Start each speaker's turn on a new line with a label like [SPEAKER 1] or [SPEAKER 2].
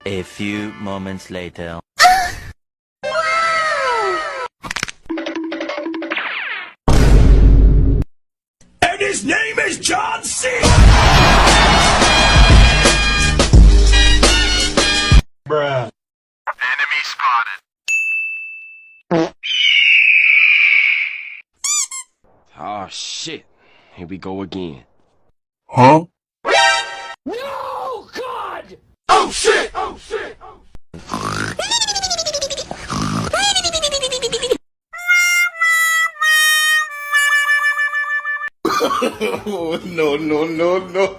[SPEAKER 1] A few moments later.
[SPEAKER 2] And his name is John C. Bruh.
[SPEAKER 3] Enemy spotted. Oh shit. Here we go again.
[SPEAKER 2] Huh?
[SPEAKER 3] No, God! Oh shit! Oh shit! Oh
[SPEAKER 2] No, no, no, no.